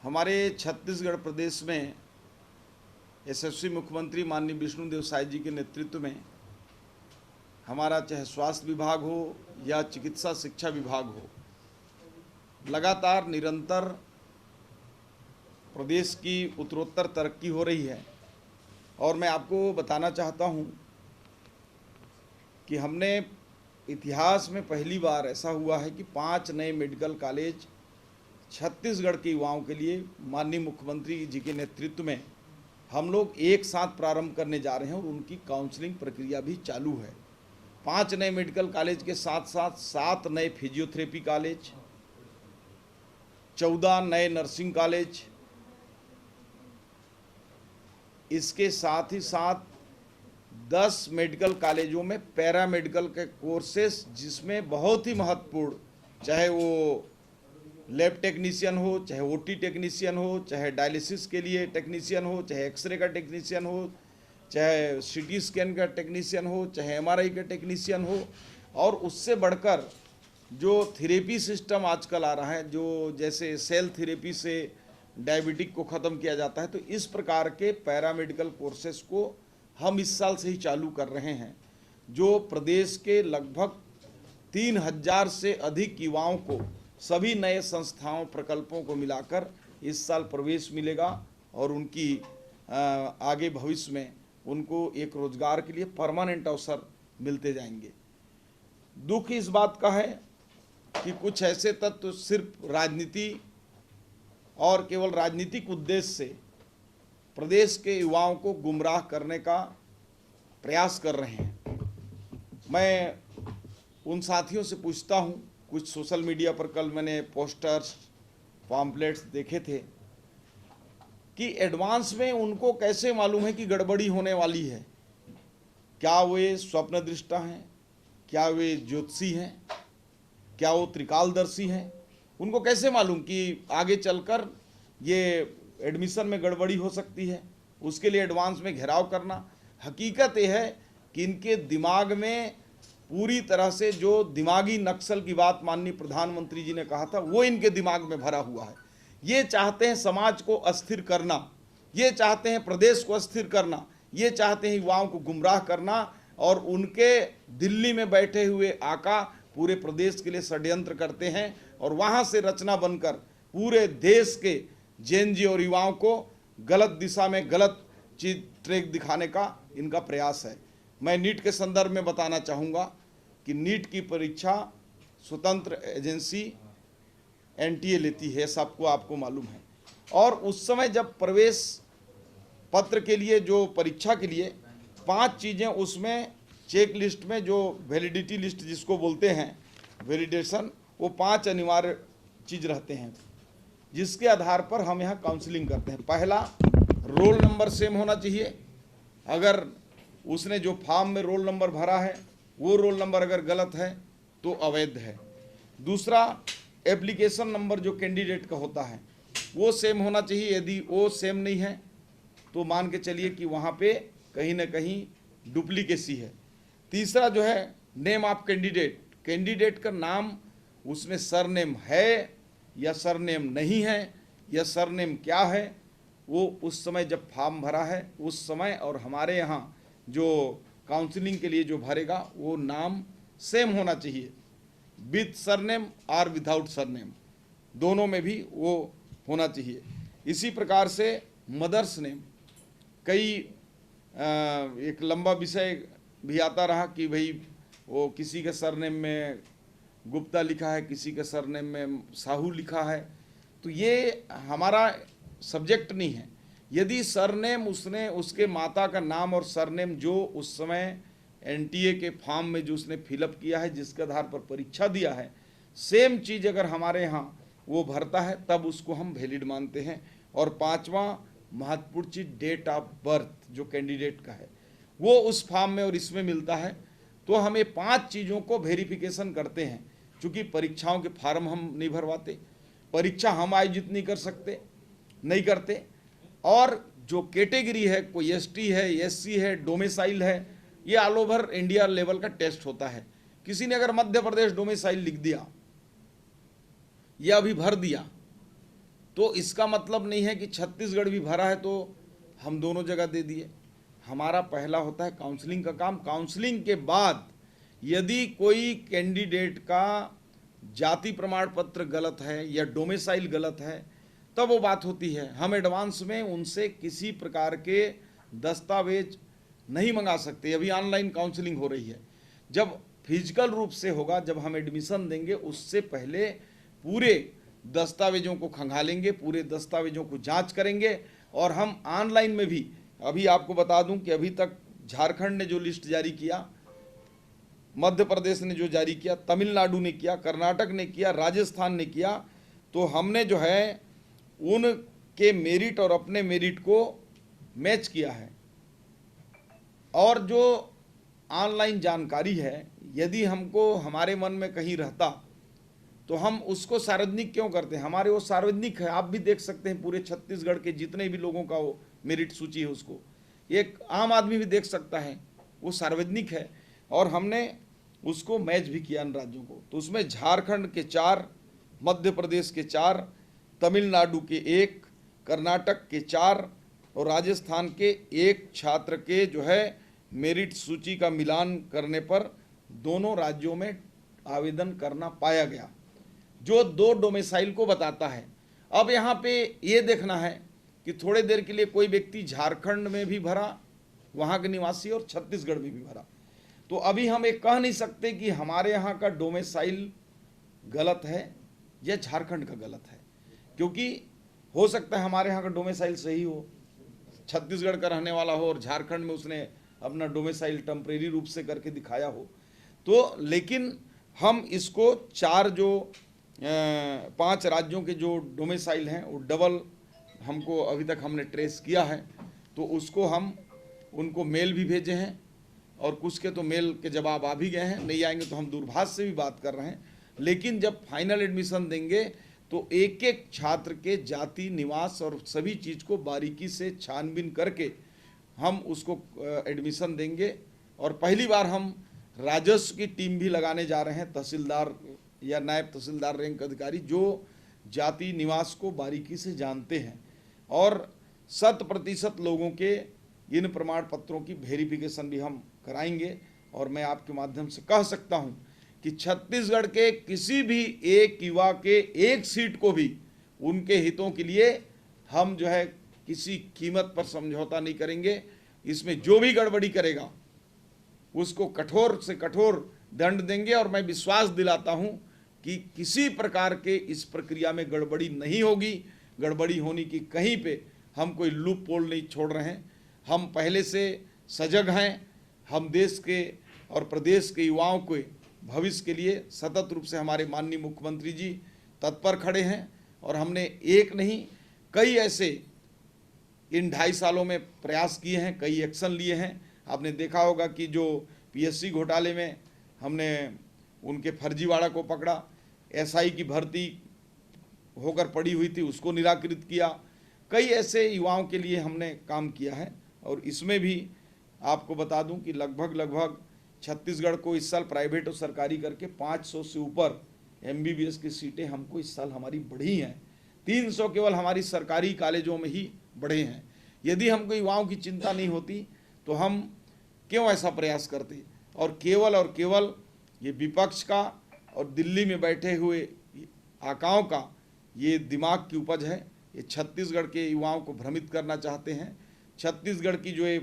हमारे छत्तीसगढ़ प्रदेश में यशस्वी मुख्यमंत्री माननीय विष्णुदेव साय जी के नेतृत्व में हमारा चाहे स्वास्थ्य विभाग हो या चिकित्सा शिक्षा विभाग हो, लगातार निरंतर प्रदेश की उत्तरोत्तर तरक्की हो रही है। और मैं आपको बताना चाहता हूं कि हमने इतिहास में पहली बार ऐसा हुआ है कि 5 नए मेडिकल कॉलेज छत्तीसगढ़ के युवाओं के लिए माननीय मुख्यमंत्री जी के नेतृत्व में हम लोग एक साथ प्रारंभ करने जा रहे हैं और उनकी काउंसलिंग प्रक्रिया भी चालू है। 5 नए मेडिकल कॉलेज के साथ साथ 7 नए फिजियोथेरेपी कॉलेज, 14 नए नर्सिंग कॉलेज, इसके साथ ही साथ 10 मेडिकल कॉलेजों में पैरा मेडिकल के कोर्सेस, जिसमें बहुत ही महत्वपूर्ण, चाहे वो लैब टेक्नीशियन हो, चाहे ओटी टेक्नीशियन हो, चाहे डायलिसिस के लिए टेक्नीशियन हो, चाहे एक्सरे का टेक्नीशियन हो, चाहे सीटी स्कैन का टेक्नीशियन हो, चाहे एमआरआई का टेक्नीशियन हो, और उससे बढ़कर जो थेरेपी सिस्टम आजकल आ रहा है, जो जैसे सेल थेरेपी से डायबिटिक को ख़त्म किया जाता है, तो इस प्रकार के पैरामेडिकल कोर्सेस को हम इस साल से ही चालू कर रहे हैं, जो प्रदेश के लगभग 3000 से अधिक युवाओं को सभी नए संस्थाओं प्रकल्पों को मिलाकर इस साल प्रवेश मिलेगा और उनकी आगे भविष्य में उनको एक रोजगार के लिए परमानेंट अवसर मिलते जाएंगे। दुख इस बात का है कि कुछ ऐसे तत्व सिर्फ राजनीति और केवल राजनीतिक उद्देश्य से प्रदेश के युवाओं को गुमराह करने का प्रयास कर रहे हैं। मैं उन साथियों से पूछता हूं, कुछ सोशल मीडिया पर कल मैंने पोस्टर्स, पॉम्पलेट्स देखे थे कि एडवांस में उनको कैसे मालूम है कि गड़बड़ी होने वाली है। क्या वे स्वप्नदृष्टा हैं, क्या वे ज्योतिषी हैं, क्या वो त्रिकालदर्शी हैं? उनको कैसे मालूम कि आगे चलकर ये एडमिशन में गड़बड़ी हो सकती है? उसके लिए एडवांस में घेराव करना। हकीकत ये है कि इनके दिमाग में पूरी तरह से जो दिमागी नक्सल की बात माननीय प्रधानमंत्री जी ने कहा था, वो इनके दिमाग में भरा हुआ है। ये चाहते हैं समाज को अस्थिर करना, ये चाहते हैं प्रदेश को अस्थिर करना, ये चाहते हैं युवाओं को गुमराह करना, और उनके दिल्ली में बैठे हुए आका पूरे प्रदेश के लिए षड्यंत्र करते हैं और वहाँ से रचना बनकर पूरे देश के जेएनजी और युवाओं को गलत दिशा में गलत चीज ट्रैक दिखाने का इनका प्रयास है। मैं नीट के संदर्भ में बताना चाहूँगा कि नीट की परीक्षा स्वतंत्र एजेंसी एनटीए लेती है, सबको आपको मालूम है। और उस समय जब प्रवेश पत्र के लिए, जो परीक्षा के लिए 5 चीज़ें उसमें चेक लिस्ट में, जो वैलिडिटी लिस्ट जिसको बोलते हैं, वैलिडेशन, वो 5 अनिवार्य चीज़ रहते हैं जिसके आधार पर हम यहाँ काउंसलिंग करते हैं। पहला, रोल नंबर सेम होना चाहिए। अगर उसने जो फॉर्म में रोल नंबर भरा है वो रोल नंबर अगर गलत है तो अवैध है। दूसरा, एप्लीकेशन नंबर जो कैंडिडेट का होता है वो सेम होना चाहिए। यदि वो सेम नहीं है तो मान के चलिए कि वहाँ पे कहीं ना कहीं डुप्लीकेसी है। तीसरा जो है, नेम ऑफ कैंडिडेट, कैंडिडेट का नाम उसमें सरनेम है या सरनेम नहीं है, या सरनेम क्या है, वो उस समय जब फॉर्म भरा है उस समय और हमारे यहाँ जो काउंसलिंग के लिए जो भरेगा वो नाम सेम होना चाहिए, विथ सरनेम और विदाउट सरनेम, दोनों में भी वो होना चाहिए। इसी प्रकार से मदर्स नेम, कई एक लंबा विषय भी आता रहा कि भाई वो किसी के सरनेम में गुप्ता लिखा है, किसी के सरनेम में साहू लिखा है, तो ये हमारा सब्जेक्ट नहीं है। यदि सरनेम उसने, उसके माता का नाम और सरनेम जो उस समय एनटीए के फॉर्म में जो उसने फिलअप किया है, जिसके आधार पर परीक्षा दिया है, सेम चीज़ अगर हमारे यहाँ वो भरता है तब उसको हम वैलिड मानते हैं। और 5वां महत्वपूर्ण चीज़, डेट ऑफ बर्थ जो कैंडिडेट का है वो उस फॉर्म में और इसमें मिलता है। तो हम ये 5 चीज़ों को वेरिफिकेशन करते हैं। चूँकि परीक्षाओं के फॉर्म हम नहीं भरवाते, परीक्षा हम आयोजित नहीं कर सकते, नहीं करते, और जो कैटेगरी है, कोई एसटी है, एससी है, डोमिसाइल है, ये ऑल ओवर इंडिया लेवल का टेस्ट होता है। किसी ने अगर मध्य प्रदेश डोमिसाइल लिख दिया या अभी भर दिया तो इसका मतलब नहीं है कि छत्तीसगढ़ भी भरा है तो हम दोनों जगह दे दिए। हमारा पहला होता है काउंसलिंग का काम। काउंसलिंग के बाद यदि कोई कैंडिडेट का जाति प्रमाण पत्र गलत है या डोमिसाइल गलत है तब वो बात होती है। हम एडवांस में उनसे किसी प्रकार के दस्तावेज नहीं मंगा सकते। अभी ऑनलाइन काउंसलिंग हो रही है। जब फिजिकल रूप से होगा, जब हम एडमिशन देंगे, उससे पहले पूरे दस्तावेजों को खंगालेंगे, पूरे दस्तावेजों को जांच करेंगे। और हम ऑनलाइन में भी, अभी आपको बता दूं कि अभी तक झारखंड ने जो लिस्ट जारी किया, मध्य प्रदेश ने जो जारी किया, तमिलनाडु ने किया, कर्नाटक ने किया, राजस्थान ने किया, तो हमने जो है उनके मेरिट और अपने मेरिट को मैच किया है। और जो ऑनलाइन जानकारी है, यदि हमको हमारे मन में कहीं रहता तो हम उसको सार्वजनिक क्यों करते हैं? हमारे वो सार्वजनिक है, आप भी देख सकते हैं। पूरे छत्तीसगढ़ के जितने भी लोगों का वो मेरिट सूची है उसको एक आम आदमी भी देख सकता है, वो सार्वजनिक है। और हमने उसको मैच भी किया इन राज्यों को। तो उसमें झारखंड के 4, मध्य प्रदेश के 4, तमिलनाडु के 1, कर्नाटक के 4 और राजस्थान के 1 छात्र के जो है मेरिट सूची का मिलान करने पर दोनों राज्यों में आवेदन करना पाया गया, जो 2 डोमिसाइल को बताता है। अब यहाँ पे ये देखना है कि थोड़े देर के लिए कोई व्यक्ति झारखंड में भी भरा, वहाँ के निवासी, और छत्तीसगढ़ में भी भरा, तो अभी हम ये कह नहीं सकते कि हमारे यहाँ का डोमिसाइल गलत है या झारखंड का गलत है, क्योंकि हो सकता है हमारे यहाँ का डोमिसाइल सही हो, छत्तीसगढ़ का रहने वाला हो और झारखंड में उसने अपना डोमिसाइल टेम्परेरी रूप से करके दिखाया हो। तो लेकिन हम इसको 5 राज्यों के जो डोमिसाइल हैं वो डबल हमको अभी तक हमने ट्रेस किया है। तो उसको हम उनको मेल भी भेजे हैं और कुछ के तो मेल के जवाब आ भी गए हैं। नहीं आएंगे तो हम दूरभाष से भी बात कर रहे हैं। लेकिन जब फाइनल एडमिशन देंगे तो एक एक छात्र के जाति, निवास और सभी चीज़ को बारीकी से छानबीन करके हम उसको एडमिशन देंगे। और पहली बार हम राजस्व की टीम भी लगाने जा रहे हैं, तहसीलदार या नायब तहसीलदार रैंक अधिकारी जो जाति निवास को बारीकी से जानते हैं, और 100% लोगों के इन प्रमाण पत्रों की वेरिफिकेशन भी हम कराएंगे। और मैं आपके माध्यम से कह सकता हूं कि छत्तीसगढ़ के किसी भी एक युवा के एक सीट को भी उनके हितों के लिए हम जो है किसी कीमत पर समझौता नहीं करेंगे। इसमें जो भी गड़बड़ी करेगा उसको कठोर से कठोर दंड देंगे। और मैं विश्वास दिलाता हूं कि किसी प्रकार के इस प्रक्रिया में गड़बड़ी नहीं होगी। गड़बड़ी होने की कहीं पे हम कोई लूप पोल नहीं छोड़ रहे हैं। हम पहले से सजग हैं। हम देश के और प्रदेश के युवाओं के भविष्य के लिए सतत रूप से हमारे माननीय मुख्यमंत्री जी तत्पर खड़े हैं। और हमने एक नहीं कई ऐसे इन 2.5 सालों में प्रयास किए हैं, कई एक्शन लिए हैं। आपने देखा होगा कि जो पीएससी घोटाले में हमने उनके फर्जीवाड़ा को पकड़ा, एसआई की भर्ती होकर पड़ी हुई थी उसको निराकृत किया। कई ऐसे युवाओं के लिए हमने काम किया है। और इसमें भी आपको बता दूं कि लगभग छत्तीसगढ़ को इस साल प्राइवेट और सरकारी करके 500 से ऊपर एमबीबीएस की सीटें हमको इस साल हमारी बढ़ी हैं। 300 केवल हमारी सरकारी कॉलेजों में ही बढ़े हैं। यदि हमको युवाओं की चिंता नहीं होती तो हम क्यों ऐसा प्रयास करते? और केवल ये विपक्ष का और दिल्ली में बैठे हुए आकाओं का ये दिमाग की उपज है। ये छत्तीसगढ़ के युवाओं को भ्रमित करना चाहते हैं। छत्तीसगढ़ की जो ये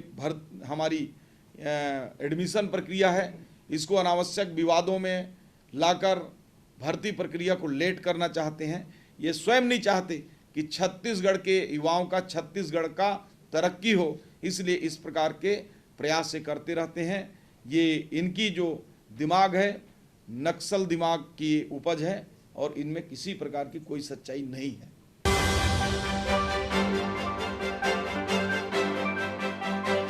हमारी एडमिशन प्रक्रिया है इसको अनावश्यक विवादों में लाकर भर्ती प्रक्रिया को लेट करना चाहते हैं। ये स्वयं नहीं चाहते कि छत्तीसगढ़ के युवाओं का, छत्तीसगढ़ का तरक्की हो, इसलिए इस प्रकार के प्रयास से करते रहते हैं। ये इनकी जो दिमाग है नक्सल दिमाग की उपज है और इनमें किसी प्रकार की कोई सच्चाई नहीं है।